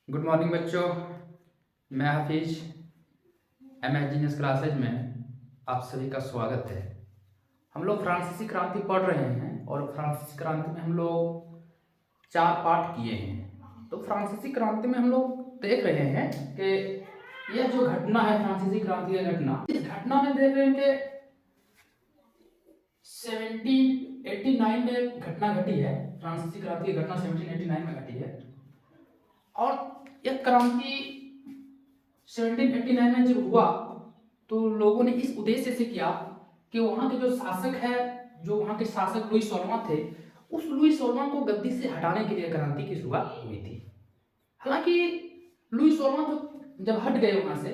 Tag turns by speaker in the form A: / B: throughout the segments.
A: Good morning बच्चों। मैं हाफिज MS classes में आप सभी का स्वागत है। हम लोग फ्रांसीसी क्रांति पढ़ रहे हैं और फ्रांसीसी क्रांति में हम लोग 4 पाठ किए हैं। तो फ्रांसीसी क्रांति में हम लोग देख रहे हैं कि यह जो घटना है फ्रांसीसी क्रांति की घटना, इस घटना में देख रहे हैं कि 1789 में घटना घटी है। फ्रांसीसी क्रांति की घटना 1789 में घटी है और यह क्रांति 1789 में जब हुआ तो लोगों ने इस उद्देश्य से किया कि वहां के जो शासक है, जो वहां के शासक लुई 16वां थे, उस लुई 16वां को गद्दी से हटाने के लिए क्रांति की शुरुआत हुई थी। हालांकि लुई 16वां तो जब हट गए वहां से,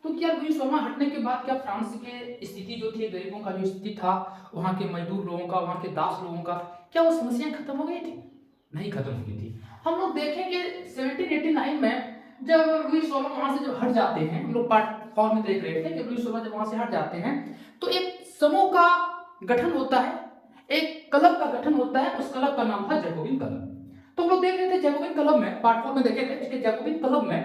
A: तो क्या लुई 16वां हटने के बाद क्या फ्रांस की स्थिति जो थी, गरीबों का जो स्थिति था, वहां के मजदूर लोगों का, वहां के दास लोगों का, क्या वो समस्याएं खत्म हो गई थी? नहीं खत्म हुई थी। हम लोग देखेंगे 1789 में जब लुई 16 वहां से जब हट जाते हैं, हम लोग पार्ट 4 में देख रहे थे कि लुई 16 जब वहां से हट जाते हैं तो एक समूह का गठन होता है, एक क्लब का गठन होता है। उस क्लब का नाम था जैकोबिन क्लब। तो हम लोग देख रहे थे जैकोबिन क्लब में, पार्ट 4 में देखे थे कि जैकोबिन क्लब में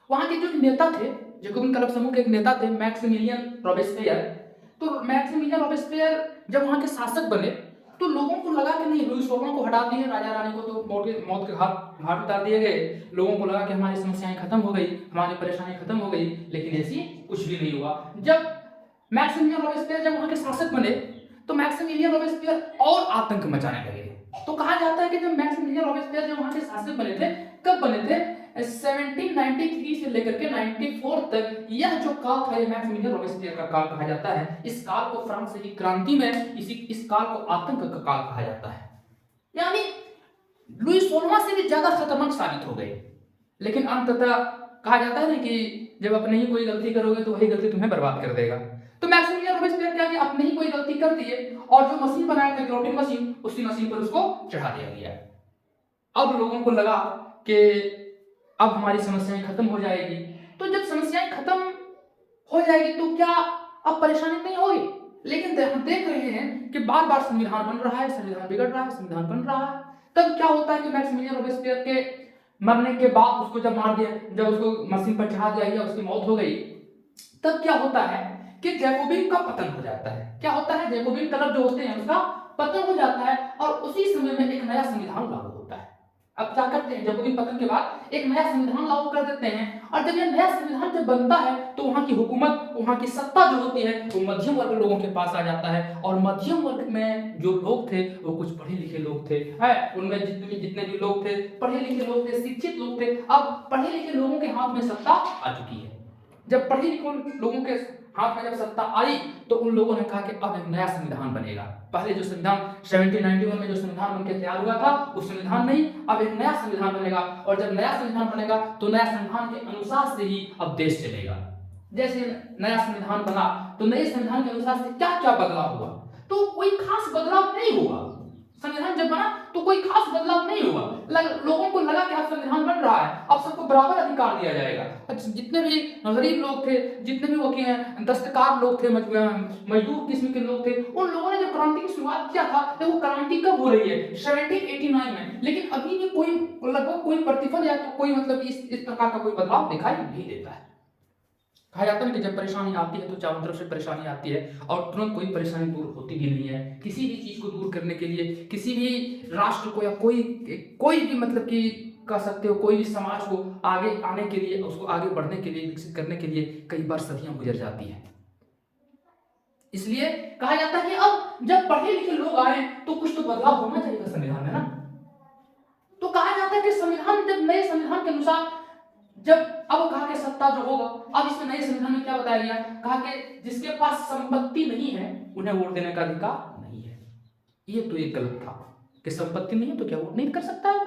A: वहां के जो नेता थे, जैकोबिन क्लब समूह के एक नेता थे मैक्सिमिलियन रॉबेस्पियर। तो मैक्सिमिलियन रॉबेस्पियर जब वहां के शासक बने तो लोगों को लगा कि नहीं, लुई 16 को हटा दिए, राजा रानी को तो मौत के घाट उतार दिए गए। लोगों को लगा कि हमारी समस्याएं खत्म हो गई, हमारी परेशानी खत्म हो गई, लेकिन ऐसी कुछ भी नहीं हुआ। जब मैक्सिमिलियन रॉबेस्पियर जब वहां के शासक बने तो मैक्सिमिलियन रॉबेस्पियर और आतंक मचाने लगे। तो कहा जाता है कि जब मैक्सिमिलियन रॉबेस्पियर जब वहां के शासक बने थे, कब बने थे? 1793 से लेकर के 94 तक यह जो काल था, ये मैक्सिमिलियन रॉबेस्पियर का काल कहा जाता है। इस काल को फ्रांसीसी क्रांति में इस काल को आतंक का काल कहा जाता है। यानी लुई 16वां से भी ज्यादा खतरनाक साबित हो गए। लेकिन अंततः कहा जाता है ना कि जब अपने ही कोई गलती करोगे तो वही गलती तुम्हें बर्बाद कर देगा। तो मैक्सिमिलियन रॉबेस्पियर क्या किया, अपने ही कोई गलती कर दिए और जो मशीन बनाया था, गिलोटिन मशीन, उसी मशीन पर उसको चढ़ा दिया गया। अब लोगों को लगा कि अब हमारी समस्याएं खत्म हो जाएगी। तो जब समस्याएं खत्म हो जाएगी तो क्या अब परेशानी नहीं होगी? लेकिन हम देख रहे हैं कि बार बार संविधान बन रहा है, संविधान बिगड़ रहा है, संविधान बन रहा है। तब क्या होता है कि मैक्सिमिलियन रॉबेस्पियर के मरने के बाद, उसको जब मार दिया, जब उसको मशीन पर चढ़ा दिया गया, उसकी मौत हो गई, तब क्या होता है कि जैकोबिन का पतन हो जाता है। क्या होता है? जैकोबिन क्लब जो होते हैं उसका पतन हो जाता है और उसी समय में एक नया संविधान लागू होता है। अब क्या करते हैं, जैकोबिन पतन के बाद एक नया संविधान लागू कर देते हैं और जब यह नया संविधान जब बनता है तो वहां की हुकूमत, वहां की सत्ता जो होती है वो मध्यम वर्ग लोगों के पास आ जाता है। और मध्यम वर्ग में जो लोग थे वो कुछ पढ़े लिखे लोग थे, उनमें जितने भी लोग थे, पढ़े लिखे लोग थे, शिक्षित लोग थे। अब पढ़े लिखे लोगों के हाथ में सत्ता आ चुकी है। जब पढ़े लिखे लोगों के हाथ में जब सत्ता आई तो उन लोगों ने कहा कि अब एक नया संविधान बनेगा। पहले जो संविधान 1791 में जो संविधान बनकर तैयार हुआ था उस संविधान नहीं, अब एक नया संविधान बनेगा। और जब नया संविधान बनेगा तो नया संविधान के अनुसार से ही अब देश चलेगा। जैसे नया संविधान बना तो नए संविधान के अनुसार से क्या क्या बदलाव हुआ? तो कोई खास बदलाव नहीं हुआ। संविधान जब बना तो कोई खास बदलाव नहीं हुआ। लोगों को लगा कि अब संविधान बन रहा है, अब सबको बराबर अधिकार दिया जाएगा। जितने भी गरीब लोग थे, जितने भी वकील दस्तकार लोग थे, मजदूर किस्म के लोग थे, उन लोगों ने जब क्रांति की शुरुआत किया था तो वो क्रांति कब हो रही है? 1789 में। लेकिन अभी भी कोई लगभग कोई प्रतिफल या तो कोई मतलब इस प्रकार का कोई बदलाव दिखाई नहीं देता है। कहा जाता है कि जब परेशानी आती है तो चारों तरफ से परेशानी आती है और तुरंत कोई परेशानी दूर होती भी नहीं है। किसी भी चीज को दूर करने के लिए, किसी भी राष्ट्र को या कोई भी मतलब कि कह सकते हो कोई भी समाज को आगे आने के लिए, उसको आगे बढ़ने के लिए, विकसित करने के लिए कई बार सदियां गुजर जाती हैं। इसलिए कहा जाता है कि अब जब पढ़े लिखे लोग आए तो कुछ तो बदलाव होना चाहिए संविधान में ना। तो कहा जाता है कि संविधान जब नए संविधान के अनुसार जब अब कहा कि सत्ता जो होगा, अब इसमें नए संविधान में क्या बताया गया? कहा कि जिसके पास संपत्ति नहीं है उन्हें वोट देने का अधिकार नहीं है। ये तो एक गलत था कि संपत्ति नहीं है तो क्या वोट नहीं कर सकता है।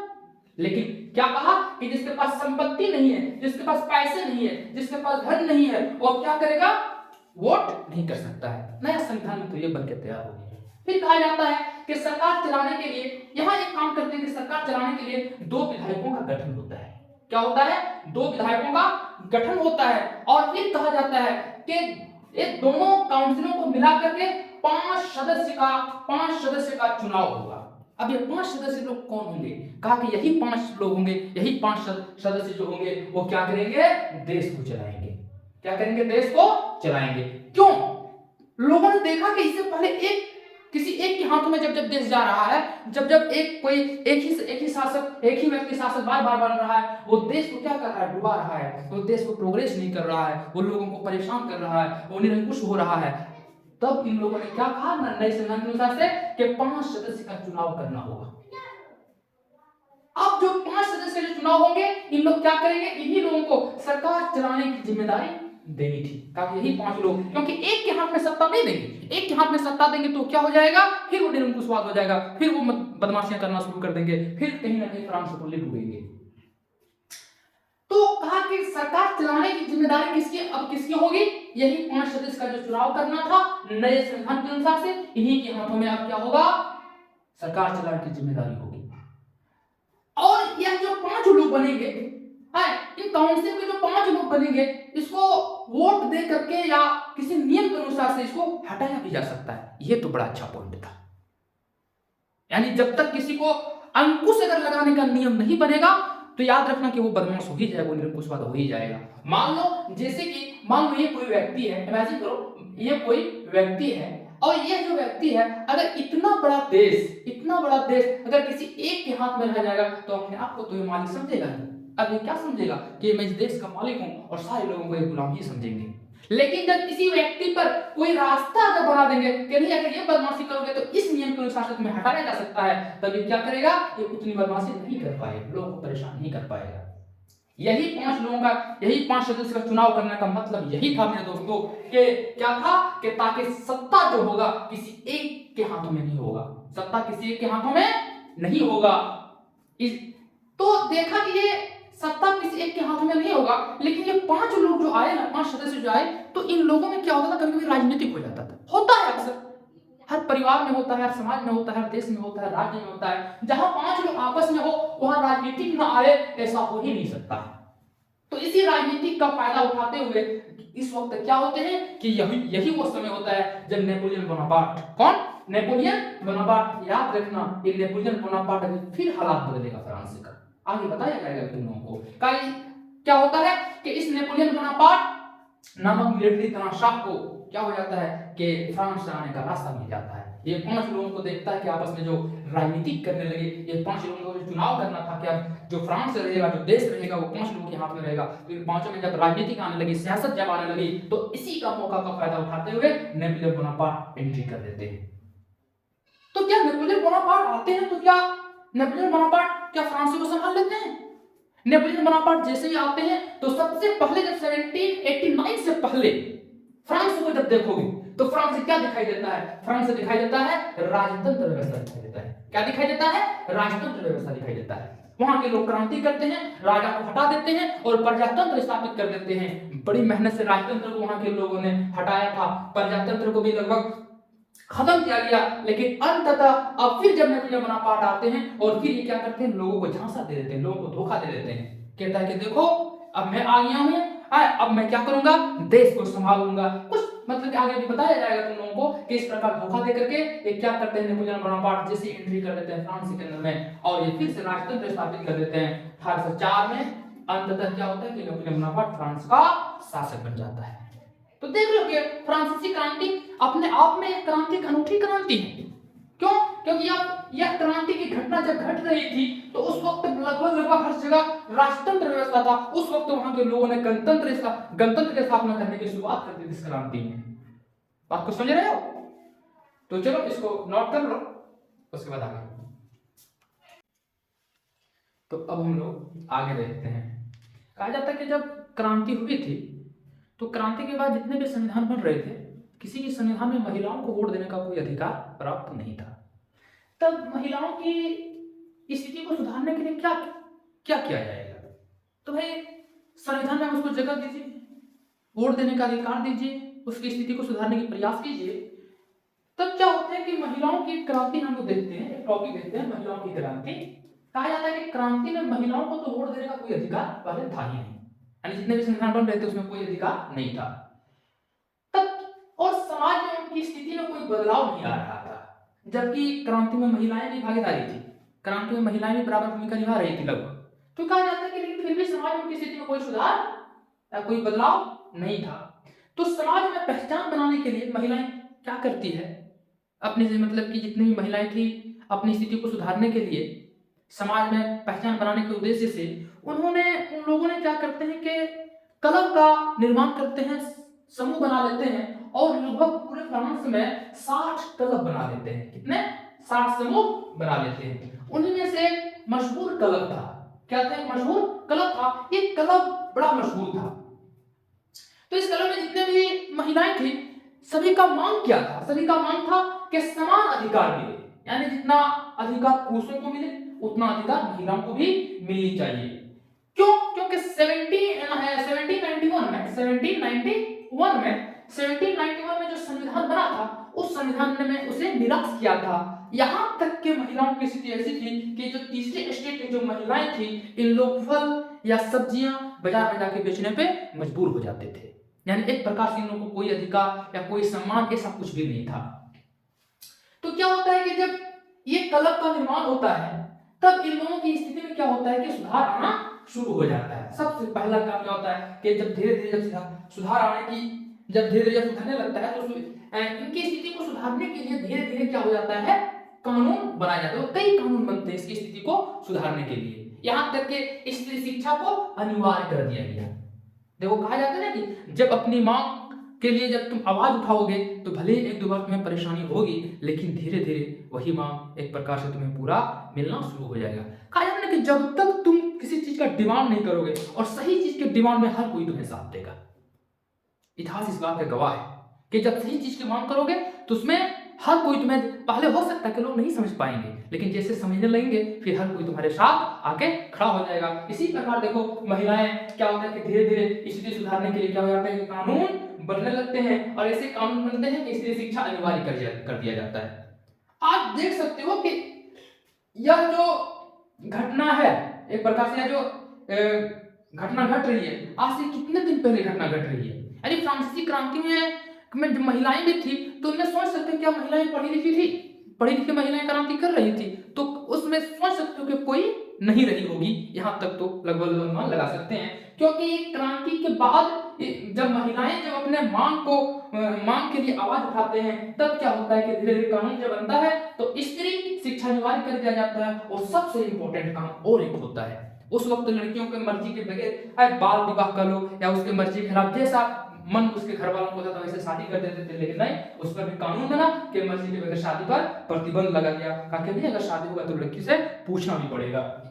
A: लेकिन क्या कहा कि जिसके पास संपत्ति नहीं है, जिसके पास पैसे नहीं है, जिसके पास धन नहीं है, वो क्या करेगा? वोट नहीं कर सकता है। नया संविधान में तो ये बनकर तैयार हो गया। फिर कहा जाता है कि सरकार चलाने के लिए यहां एक काम करते हैं कि सरकार चलाने के लिए 2 विधायकों का गठन होता है। क्या होता है? 2 विधायकों का गठन होता है और फिर कहा जाता है कि ये दोनों काउंसिलों को मिलाकर के 5 सदस्य का चुनाव होगा। अब ये 5 सदस्य लोग कौन होंगे? कहा कि यही 5 लोग होंगे, यही 5 सदस्य जो होंगे वो क्या करेंगे? देश को चलाएंगे। क्या करेंगे? देश को चलाएंगे। क्यों? लोगों ने देखा कि इससे पहले किसी एक के हाथों में जब देश जा रहा है, जब एक ही शासक, एक ही व्यक्ति शासक बार बार बन रहा है, वो देश को क्या कर रहा है? डुबा रहा है, वो देश को प्रोग्रेस नहीं कर रहा है, वो लोगों को परेशान कर रहा है, वो निरंकुश हो रहा है। तब इन लोगों ने क्या कहा? नए संविधान के अनुसार से कि 5 सदस्य का चुनाव करना होगा। अब जो 5 सदस्य के चुनाव होंगे, इन लोग क्या करेंगे? इन्हीं लोगों को सरकार चलाने की जिम्मेदारी देनी थी। कहा यही 5 लोग, क्योंकि एक के हाथ में सत्ता नहीं देंगे, एक के हाथ में सत्ता देंगे तो क्या हो जाएगा? फिर वो निरंकुशवाद हो जाएगा, फिर वो बदमाशियां करना शुरू कर देंगे, फिर कहीं ना कहीं फ्रांस को डूबेंगे। तो कहा कि सरकार चलाने की जिम्मेदारी किसकी? अब किसकी होगी? यही 5 सदस्य का जो चुनाव करना था नए संविधान के अनुसार से, इन्हीं के हाथों में अब क्या होगा? सरकार चलाने की जिम्मेदारी होगी। और यह जो 5 लोग बनेंगे, इन काउंसिल के जो 5 लोग बनेंगे, इसको वोट दे करके या किसी नियम के अनुसार से इसको हटाया भी जा सकता है। यह तो बड़ा अच्छा पॉइंट था। यानी जब तक किसी को अंकुश अगर लगाने का नियम नहीं बनेगा तो याद रखना कि वो बदमाश हो ही जाएगा, वो निरंकुशवाद हो ही जाएगा। मान लो जैसे कि मान लो ये कोई व्यक्ति है, इमेजिन करो ये कोई व्यक्ति है, और ये जो व्यक्ति है अगर इतना बड़ा देश अगर किसी एक के हाथ में रह जाएगा तो अपने आप को तो ये मालिक समझेगा नहीं। अब ये क्या समझेगा कि मैं इस देश का मालिक हूं, और सारे लोगों को ये गुलाम ही समझेंगे। लेकिन जब किसी व्यक्ति पर कोई रास्ता अगर बना देंगे कि नहीं अगर ये बदमाशी करोगे तो इस नियम के अनुसार से तुम्हें हटाया जा सकता है, तब ये क्या करेगा? ये उतनी बदमाशी नहीं कर पाएगा, लोगों को परेशान नहीं कर पाएगा। यही 5 लोगों का, यही 5 सदस्य का चुनाव करने का मतलब यही था मेरे दोस्तों कि क्या था कि ताकि सत्ता जो होगा किसी एक के हाथों में नहीं होगा, सत्ता किसी एक के हाथों में नहीं होगा। तो देखा कि ये सत्ता किसी एक के हाथों में नहीं होगा, लेकिन ये 5 लोग जो आए ना, 5 सदस्य जो आए, तो इन लोगों में क्या होता था? कभी-कभी राजनीतिक हो जाता था, होता है अक्सर, हर परिवार में होता है, हर समाज में होता है, हर देश में होता है, राज्य में होता है। जहां 5 लोग आपस में हो वहां राजनीतिक ना आए, ऐसा हो ही नहीं सकता। तो इसी राजनीतिक का फायदा उठाते हुए इस वक्त क्या होते हैं कि यही वो समय होता है जब नेपोलियन बोनापार्ट, कौन? Napoleon Bonaparte. याद रखना ये नेपोलियन बोनापार्ट अभी फिर हालात बदलेगा फ्रांस का, आगे बताया जाएगा तुम लोगों को। क्या होता है कि इस नेपोलियन बोनापार्ट नामक मिलिट्री तानाशाह को क्या हो जाता है कि फ्रांस से आने का रास्ता मिल जाता है। ये 5 लोगों को देखता है कि आपस में जो राजनीति करने लगे, ये 5 लोगों को जो चुनाव करना था कि अब जो फ्रांस रहेगा, जो देश रहेगा, वो 5 लोगों के हाथ में रहेगा। तो इन 5 में जब राजनीति आने लगी, सियासत जब आने लगी, तो इसी का मौका का फायदा उठाते हुए नेपोलियन बोनापार्ट एंट्री कर देते हैं। तो क्या नेपोलियन बोनापार्ट आते हैं तो क्या नेपोलियन बोनापार्ट क्या फ्रांस को संभाल लेते हैं? नेपोलियन बोनापार्ट जैसे ही आते हैं तो सबसे पहले जब 1789 से पहले फ्रांस को जब देखोगे तो फ्रांस से क्या दिखाई देता है? फ्रांस से दिखाई देता है राजतंत्र व्यवस्था दिखाई देता है। क्या दिखाई देता है? राजतंत्र व्यवस्था दिखाई देता है। वहां के लोग क्रांति करते हैं, राजा को हटा देते हैं और प्रजातंत्र स्थापित कर देते हैं। बड़ी मेहनत से राजतंत्र को वहां के लोगों ने हटाया था, प्रजातंत्र को भी लगभग खत्म किया गया, लेकिन अंततः अब फिर जब नेपोलियन बोनापार्ट आते हैं और फिर ये क्या करते हैं? लोगों को झांसा दे देते हैं, लोगों को धोखा दे देते हैं। कहता है कि देखो अब मैं आ गया हूं, अब मैं क्या करूंगा? देश को संभालूंगा। कुछ मतलब कि आगे भी बताया जाएगा तुम लोगों को कि इस प्रकार धोखा दे करके ये क्या करते हैं? नेपोलियन बोनापार्ट जैसे एंट्री कर देते हैं फ्रांस के अंदर में और ये फिर से राजतंत्र स्थापित कर देते हैं 1804 में। अंततः क्या होता है कि नेपोलियन बोनापार्ट फ्रांस का शासक बन जाता है। तो देख लो कि फ्रांसीसी क्रांति अपने आप में एक क्रांति, अनूठी क्रांति है। क्यों? क्योंकि यह क्रांति की घटना जब घट रही थी तो उस वक्त लगभग हर जगह राजतंत्र व्यवस्था था। उस वक्त वहां के लोगों ने गणतंत्र की स्थापना करने की शुरुआत कर दी इस क्रांति में। बात को समझ रहे हो? तो चलो इसको नोट कर लो, उसके बाद आगे। तो अब हम लोग आगे देखते हैं। कहा जाता है कि जब क्रांति हुई थी तो क्रांति के बाद जितने भी संविधान बन रहे थे, किसी भी संविधान में महिलाओं को वोट देने का कोई अधिकार प्राप्त नहीं था। तब महिलाओं की स्थिति को सुधारने के लिए क्या क्या किया जाएगा? तो भाई संविधान में उसको जगह दीजिए, वोट देने का अधिकार दीजिए, उसकी स्थिति को सुधारने की प्रयास कीजिए। तब क्या होता है कि महिलाओं की क्रांति हम लोग देखते हैं, एक टॉपिक देखते हैं महिलाओं की क्रांति। कहा जाता है कि क्रांति में महिलाओं को तो वोट देने का कोई अधिकार पहले था ही नहीं, यानी जितने भी संविधान बन रहे थे उसमें कोई अधिकार नहीं था तब, और समाज में उनकी स्थिति में कोई बदलाव नहीं आ रहा था। जबकि क्रांति में महिलाएं भी भागीदारी थी, क्रांति में महिलाएं भी बराबर भूमिका निभा रही थी लगभग। तो कहा जाता है कि लेकिन फिर भी समाज में स्थिति में कोई सुधार या कोई बदलाव नहीं था। तो समाज में पहचान बनाने के लिए महिलाएं क्या करती है, अपने से मतलब कि जितनी भी महिलाएं थी अपनी स्थिति को सुधारने के लिए, समाज में पहचान बनाने के उद्देश्य से उन लोगों ने क्या करते हैं कि क्लब का निर्माण करते हैं, समूह बना लेते हैं और लगभग पूरे फ्रांस में 60 क्लब बना लेते हैं। कितने? 60 समूह बना लेते हैं। उन्हीं में से एक मशहूर क्लब था। क्या था? एक मशहूर क्लब था। ये क्लब बड़ा मशहूर था। तो इस क्लब में जितने भी महिलाएं थी सभी का मांग क्या था? सभी का मांग था कि समान अधिकार मिले, यानी जितना अधिकार पुरुषों को मिले उतना अधिकार महिलाओं को भी मिलनी चाहिए। क्यों? क्योंकि 1791 में जो संविधान बना था उस संविधान में उसे निरस्त किया था। यहां तक कि महिलाओं की स्थिति ऐसी थी कि जो तीसरे स्टेट की जो महिलाएं थी इन लोग फल या सब्जियां बाजार में जाके बेचने पे मजबूर हो जाते थे। यानी एक प्रकार से इन लोगों को कोई अधिकार या कोई सम्मान ऐसा कुछ भी नहीं था। तो क्या होता है कि जब ये क्लब का निर्माण होता है तब इन लोगों की स्थिति में क्या होता है कि सुधार आना शुरू हो जाता है। सबसे पहला काम क्या होता है कि जब धीरे धीरे जब सुधार आने की जब धीरे धीरे सुधरने लगता है तो इनकी स्थिति को सुधारने के लिए धीरे धीरे क्या हो जाता है, कानून बनाए जाते हैं। कई कानून बनते हैं इसकी स्थिति को सुधारने के लिए। यहाँ तक कि स्त्री शिक्षा को अनिवार्य कर दिया गया। देखो कहा जाता है ना कि जब अपनी मांग के लिए जब तुम आवाज उठाओगे तो भले ही एक दो बार तुम्हें परेशानी होगी लेकिन धीरे धीरे वही मांग एक प्रकार से तुम्हें पूरा मिलना शुरू हो जाएगा। कहा जाता है कि जब तक तुम किसी चीज का डिमांड नहीं करोगे और सही चीज के डिमांड में हर कोई तुम्हें साथ देगा। इतिहास इस बात का गवाह है कि जब सही चीज की मांग करोगे तो उसमें हर कोई तुम्हें, पहले हो सकता है कि लोग नहीं समझ पाएंगे लेकिन जैसे समझने लगेंगे फिर हर कोई तुम्हारे साथ आके खड़ा हो जाएगा। इसी प्रकार देखो महिलाएं क्या होता है कि धीरे धीरे स्थिति सुधारने के लिए क्या हो जाता है कि कानून बनने लगते हैं और ऐसे कानून बनते हैं कि स्त्री शिक्षा अनिवार्य कर दिया जाता है। आप देख सकते हो कि यह जो घटना है एक प्रकार से जो घटना घट रही है आज से कितने दिन पहले घटना घट रही है। यानी फ्रांसीसी क्रांति में जो महिलाएं भी थी तो उनमें सोच सकते हैं क्या महिलाएं पढ़ी लिखी थी, पढ़ी लिखी महिलाएं क्रांति कर रही थी तो उसमें सोच सकते हो कि कोई नहीं रही होगी। यहाँ तक तो लगभग अनुमान लगा सकते हैं क्योंकि क्रांति के बाद जब महिलाएं जब अपने मांग के लिए आवाज उठाते हैं तब क्या होता है कि धीरे धीरे कानून जब बनता है तो स्त्री शिक्षा अनिवार्य कर दिया जाता है। और सबसे इंपॉर्टेंट काम और एक होता है, उस वक्त लड़कियों के मर्जी के बगैर बाल विवाह कर लो या उसके मर्जी के खिलाफ जैसा मन उसके घर वालों को होता था वैसे शादी कर देते थे। लेकिन नहीं, उस पर भी कानून बना कि मर्जी के बगैर शादी पर प्रतिबंध लगा दिया। कहा कि नहीं अगर शादी होगा तो लड़की से पूछना भी पड़ेगा।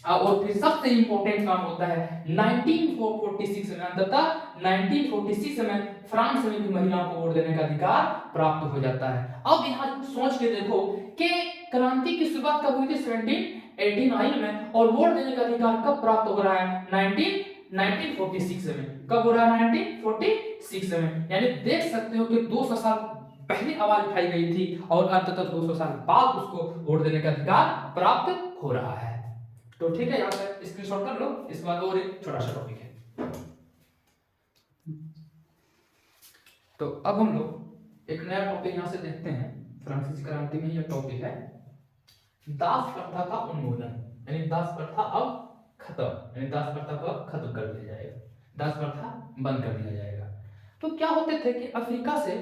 A: और फिर सबसे इंपॉर्टेंट काम होता है 1946 में, अंततः 1946 में फ्रांस में भी महिलाओं को वोट देने का अधिकार प्राप्त हो जाता है। अब यहाँ सोच के देखो कि क्रांति की शुरुआत कब हुई थी 1789 में और वोट देने का अधिकार कब प्राप्त हो रहा है 1946 में। कब हो रहा है 1946 में। यानी देख सकते हो कि 200 साल पहले आवाज उठाई गई थी और अंततः 200 साल बाद उसको वोट देने का अधिकार प्राप्त हो रहा है। तो ठीक है, यहाँ पे स्क्रीनशॉट कर लो। इसके बाद और एक छोटा सा टॉपिक है। तो अब हम लोग एक नया टॉपिक यहाँ से देखते हैं। फ्रांसीसी क्रांति में यह टॉपिक है दास प्रथा का उन्मूलन। यानी दास प्रथा अब खत्म, यानी दास प्रथा को अब खत्म कर दिया जाएगा, दास प्रथा बंद कर दिया जाएगा। तो क्या होते थे कि अफ्रीका से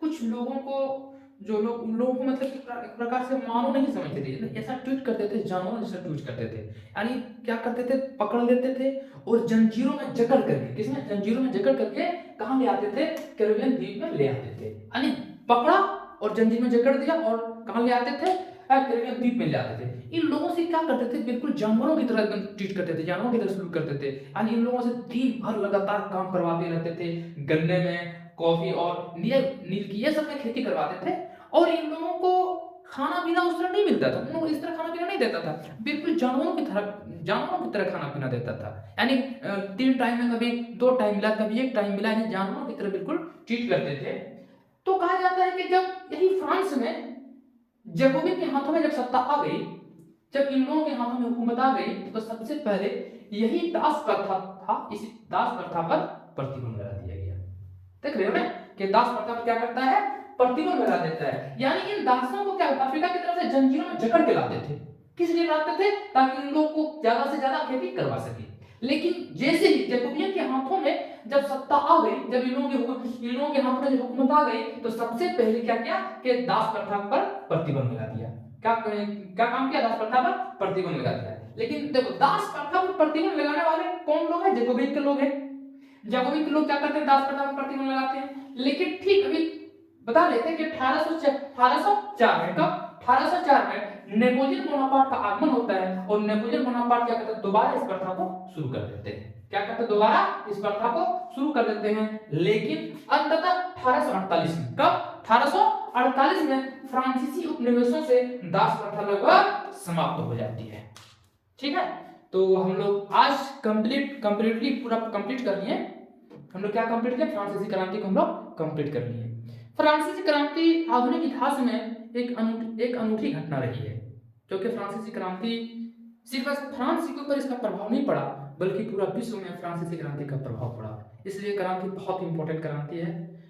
A: कुछ लोगों को जो लोग उन लोगों को मतलब एक प्रकार से मानव नहीं समझते थे, ऐसा ट्रीट करते थे, जानवर जैसा ट्रीट करते थे। यानी क्या करते थे, पकड़ लेते थे और जंजीरों में जकड़ करके, किसमें जंजीरों में जकड़ करके कहाँ ले आते थे, कैरिबियन द्वीप में ले आते थे। यानी पकड़ा और जंजीर में जकड़ दिया और कहाँ ले आते थे, कैरिबियन द्वीप में ले आते थे। इन लोगों से क्या करते थे, बिल्कुल जानवरों की तरह ट्रीट करते थे, जानवरों की तरह सलूक करते थे। यानी इन लोगों से दिन भर लगातार काम करवाते रहते थे, गन्ने में कॉफी और नील की ये सब में खेती करवाते थे। और इन लोगों को खाना पीना उस तरह नहीं मिलता था, उन लोगों को इस तरह खाना पीना नहीं देता था, बिल्कुल जानवरों की तरह खाना पीना देता था। यानी 3 टाइम में कभी 2 टाइम मिला, कभी 1 टाइम मिला, यानी जानवरों की तरह बिल्कुल ट्रीट करते थे। तो कहा जाता है कि जब यही फ्रांस में जैकोबिन के हाथों में जब सत्ता आ गई, जब इन लोगों के हाथों में हुकूमत आ गई तो सबसे पहले यही दास प्रथा था, इस दास प्रथा पर प्रतिबंध लगा दिया गया। देख रहे हो ना कि दास प्रथा क्या करता है, प्रतिबंध लगा देता है। यानी इन दासों को क्या अफ्रीका की तरफ से जंजीरों में जकड़ के लाते थे। किस लिए लाते थे? ताकि उन लोगों को ज्यादा से ज्यादा खेती करवा सके। लेकिन जैसे ही जैकोबियन के हाथों में जब सत्ता आ गई, जब इन लोगों के हाथों में जब हुकूमत आ गई, तो सबसे पहले क्या किया कि दास प्रथा पर प्रतिबंध लगा दिया। क्या काम किया? दास प्रथा पर प्रतिबंध लगा दिया। लेकिन देखो, दास प्रथा पर प्रतिबंध लगाने वाले कौन लोग हैं? जैकोबियन के लोग हैं। जैकोबियन के लोग क्या करते हैं? दास प्रथा पर प्रतिबंध लगाते हैं। लेकिन ठीक अभी बता लेते हैं कि 1804 में, कब? 1804 में नेपोलियन बोनापार्ट का आगमन होता है और नेपोलियन बोनापार्ट क्या करते हैं? दोबारा इस प्रथा को शुरू कर देते हैं। क्या करते हैं? दोबारा इस प्रथा को शुरू कर देते हैं। लेकिन अंततः 1848 में, कब? 1848 में फ्रांसीसी उपनिवेशों से दास प्रथा लगभग समाप्त हो जाती है। ठीक है, तो हम लोग आज कंप्लीटली पूरा कंप्लीट कर लिए। हम लोग क्या कंप्लीट किया? फ्रांसीसी क्रांति को हम लोग कंप्लीट कर लिए। फ्रांसीसी क्रांति आधुनिक इतिहास में एक अनूठी घटना रही है, क्योंकि फ्रांसीसी क्रांति सिर्फ फ्रांस के ऊपर इसका प्रभाव नहीं पड़ा, बल्कि पूरा विश्व में फ्रांसीसी क्रांति का प्रभाव पड़ा। इसलिए क्रांति बहुत इंपॉर्टेंट क्रांति है।